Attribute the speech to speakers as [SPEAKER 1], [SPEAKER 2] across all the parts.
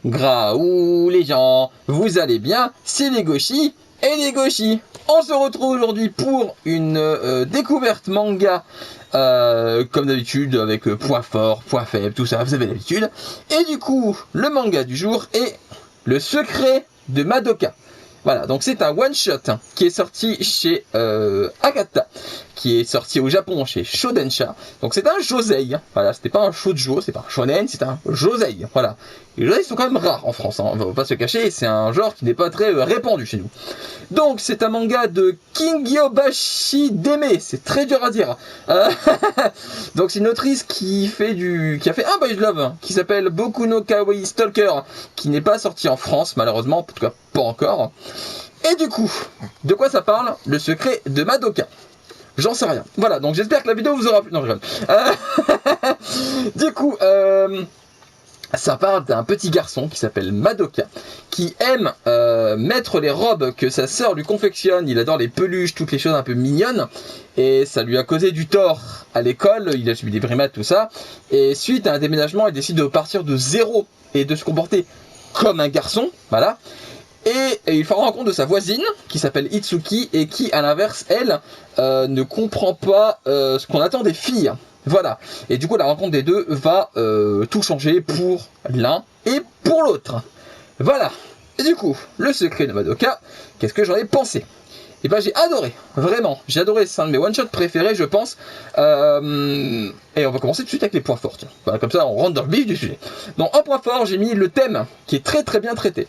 [SPEAKER 1] Graou les gens, vous allez bien? C'est les Goshi et les Goshi. On se retrouve aujourd'hui pour une découverte manga, comme d'habitude, avec point fort, point faible, tout ça, vous avez l'habitude. Et du coup, le manga du jour est Le Secret de Madoka. Voilà, donc c'est un one-shot qui est sorti chez Akata, qui est sorti au Japon chez Shodensha. Donc c'est un josei, voilà, c'était pas un shoujo, c'est pas un shonen, c'est un josei, voilà. Les josei sont quand même rares en France, hein, on va pas se cacher, c'est un genre qui n'est pas très répandu chez nous. Donc c'est un manga de Kingyobashi Deme, c'est très dur à dire. Donc c'est une autrice qui a fait un boys love, qui s'appelle Boku no Kawaii Stalker, qui n'est pas sorti en France malheureusement, en tout cas pas encore. Et du coup, de quoi ça parle? Le secret de Madoka. J'en sais rien. Voilà, donc j'espère que la vidéo vous aura plu. Non, je rigole. Du coup, ça parle d'un petit garçon qui s'appelle Madoka, qui aime mettre les robes que sa sœur lui confectionne. Il adore les peluches, toutes les choses un peu mignonnes. Et ça lui a causé du tort à l'école. Il a subi des brimades, tout ça. Et suite à un déménagement, il décide de partir de zéro et de se comporter comme un garçon. Voilà. Et il fera rencontre de sa voisine qui s'appelle Itsuki et qui, à l'inverse, elle, ne comprend pas ce qu'on attend des filles. Voilà. Et du coup, la rencontre des deux va tout changer pour l'un et pour l'autre. Voilà. Et du coup, le secret de Madoka, qu'est-ce que j'en ai pensé? Et ben j'ai adoré, vraiment, j'ai adoré, c'est un de mes one-shots préférés je pense. Et on va commencer tout de suite avec les points forts. Voilà, comme ça on rentre dans le vif du sujet. Donc en point fort, j'ai mis le thème qui est très très bien traité.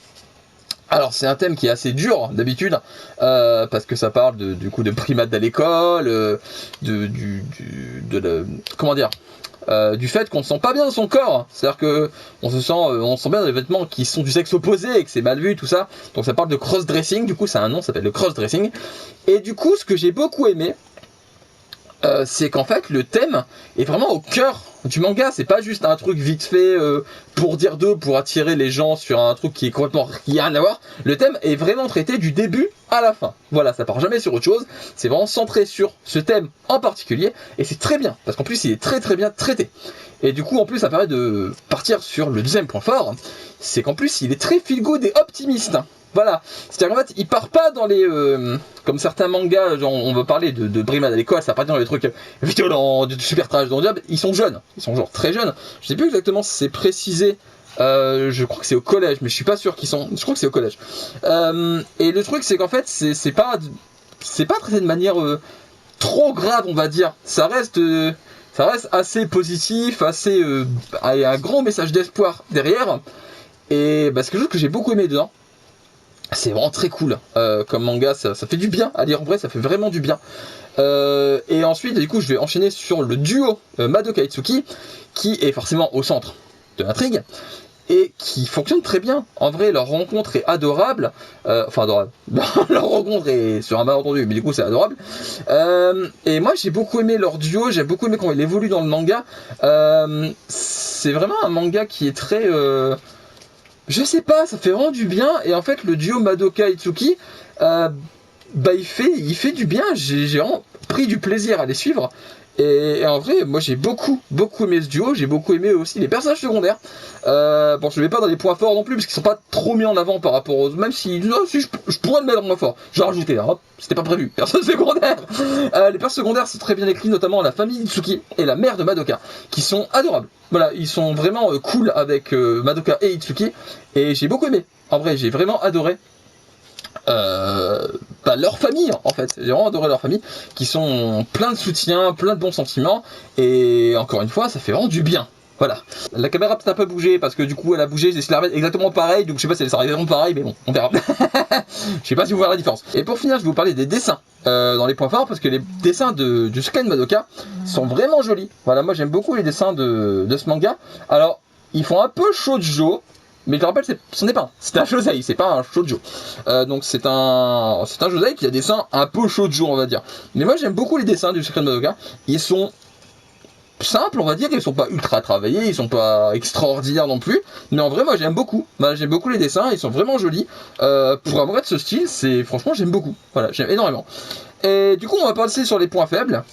[SPEAKER 1] Alors c'est un thème qui est assez dur d'habitude, parce que ça parle du coup de primates à l'école, comment dire, du fait qu'on ne se sent pas bien dans son corps, c'est-à-dire que on se sent bien dans les vêtements qui sont du sexe opposé et que c'est mal vu tout ça. Donc ça parle de cross-dressing, du coup ça a un nom, ça s'appelle le cross-dressing. Et du coup ce que j'ai beaucoup aimé, c'est qu'en fait le thème est vraiment au cœur du manga, c'est pas juste un truc vite fait pour dire deux, pour attirer les gens sur un truc qui est complètement rien à voir. Le thème est vraiment traité du début à la fin. Voilà, ça part jamais sur autre chose, c'est vraiment centré sur ce thème en particulier, et c'est très bien, parce qu'en plus il est très très bien traité. Et du coup en plus ça permet de partir sur le deuxième point fort, c'est qu'en plus il est très feel good et optimiste. Voilà, c'est-à-dire qu'en fait, il part pas dans les... comme certains mangas, genre on veut parler de brimade à l'école, ça part dans les trucs violents, de super trash, dans le diable, ils sont jeunes, ils sont genre très jeunes. Je sais plus exactement si c'est précisé, je crois que c'est au collège, mais je suis pas sûr qu'ils sont... Je crois que c'est au collège. Et le truc, c'est qu'en fait, c'est pas traité de manière trop grave, on va dire. Ça reste assez positif, assez... avec un grand message d'espoir derrière. Et bah, c'est quelque chose que j'ai beaucoup aimé dedans. C'est vraiment très cool comme manga, ça fait du bien à lire en vrai, ça fait vraiment du bien. Et ensuite, du coup, je vais enchaîner sur le duo Madoka Itsuki, qui est forcément au centre de l'intrigue, et qui fonctionne très bien. En vrai, leur rencontre est adorable. Enfin, adorable. Leur rencontre est sur un malentendu, mais du coup, c'est adorable. Et moi, j'ai beaucoup aimé leur duo, j'ai beaucoup aimé comment il évolue dans le manga. C'est vraiment un manga qui est très... je sais pas, ça fait vraiment du bien. Et en fait, le duo Madoka Itsuki, bah il fait du bien. J'ai vraiment pris du plaisir à les suivre. Et en vrai, moi j'ai beaucoup aimé ce duo. J'ai beaucoup aimé aussi les personnages secondaires. Bon, je ne mets pas dans les points forts non plus parce qu'ils sont pas trop mis en avant par rapport aux. Même si, je pourrais le mettre en point fort. J'ai rajouté, hop, c'était pas prévu. Personnages secondaires. Les personnages secondaires sont très bien écrits, notamment la famille Itsuki et la mère de Madoka, qui sont adorables. Voilà, ils sont vraiment cool avec Madoka et Itsuki, et j'ai beaucoup aimé. En vrai, j'ai vraiment adoré leur famille, en fait. J'ai vraiment adoré leur famille, qui sont plein de soutien, plein de bons sentiments, et encore une fois, ça fait vraiment du bien. Voilà. La caméra peut-être un peu bougé, parce que du coup, elle a bougé, j'ai essayé de la remettre exactement pareil, donc je sais pas si elle sera vraiment pareil, mais bon, on verra. Je sais pas si vous voyez la différence. Et pour finir, je vais vous parler des dessins dans les points forts, parce que les dessins du Secret de Madoka sont vraiment jolis. Voilà, moi j'aime beaucoup les dessins de ce manga. Alors, ils font un peu shoujo, mais je te rappelle, ce n'est pas c'est un josei, c'est pas un shoujo. Donc c'est un josei qui a des dessins un peu shoujo, on va dire. Mais moi j'aime beaucoup les dessins du Secret de Madoka. Ils sont simples, on va dire, ils sont pas ultra travaillés, ils sont pas extraordinaires non plus, mais en vrai moi j'aime beaucoup. J'aime beaucoup les dessins, ils sont vraiment jolis. Pour un manga de ce style, franchement j'aime beaucoup. Voilà, j'aime énormément. Et du coup on va passer sur les points faibles.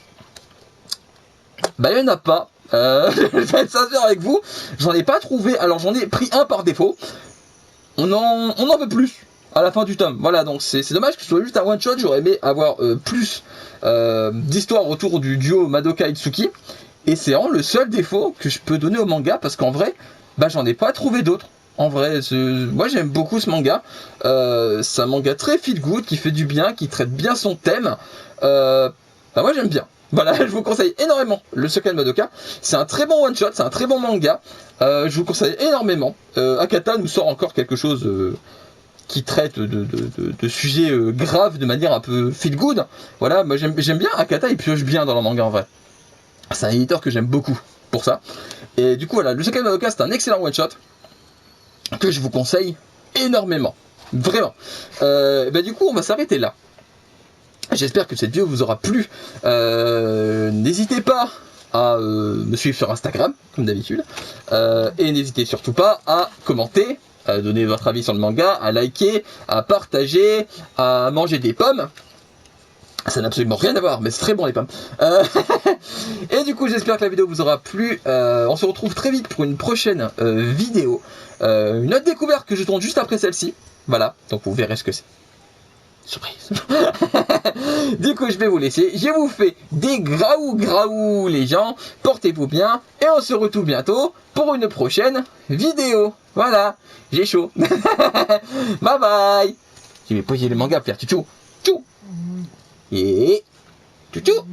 [SPEAKER 1] Bah il y en a pas. Je vais être sincère avec vous, j'en ai pas trouvé. Alors j'en ai pris un par défaut, on en veut plus à la fin du tome. Voilà, donc c'est dommage que ce soit juste un one shot. J'aurais aimé avoir plus d'histoire autour du duo Madoka Itsuki. Et c'est vraiment le seul défaut que je peux donner au manga, parce qu'en vrai, bah j'en ai pas trouvé d'autres. En vrai, moi j'aime beaucoup ce manga. C'est un manga très feel good, qui fait du bien, qui traite bien son thème. Bah moi j'aime bien. Voilà, je vous conseille énormément le Sekai Madoka. C'est un très bon one shot, c'est un très bon manga. Je vous conseille énormément. Akata nous sort encore quelque chose qui traite de sujets graves de manière un peu feel good. Voilà, moi j'aime bien Akata, il pioche bien dans le manga en vrai. C'est un éditeur que j'aime beaucoup pour ça. Et du coup, voilà, le Sekai Madoka, c'est un excellent one-shot que je vous conseille énormément. Vraiment. Du coup, on va s'arrêter là. J'espère que cette vidéo vous aura plu. N'hésitez pas à me suivre sur Instagram, comme d'habitude. Et n'hésitez surtout pas à commenter, à donner votre avis sur le manga, à liker, à partager, à manger des pommes. Ça n'a absolument rien à voir, mais c'est très bon les pommes. Et du coup, j'espère que la vidéo vous aura plu. On se retrouve très vite pour une prochaine vidéo. Une autre découverte que je tourne juste après celle-ci. Voilà, donc vous verrez ce que c'est. Surprise. Du coup, je vais vous laisser. Je vous fais des graou les gens. Portez-vous bien. Et on se retrouve bientôt pour une prochaine vidéo. Voilà, j'ai chaud. Bye bye. Je vais poser le manga, faire tchou tchou. Et tchou tchou.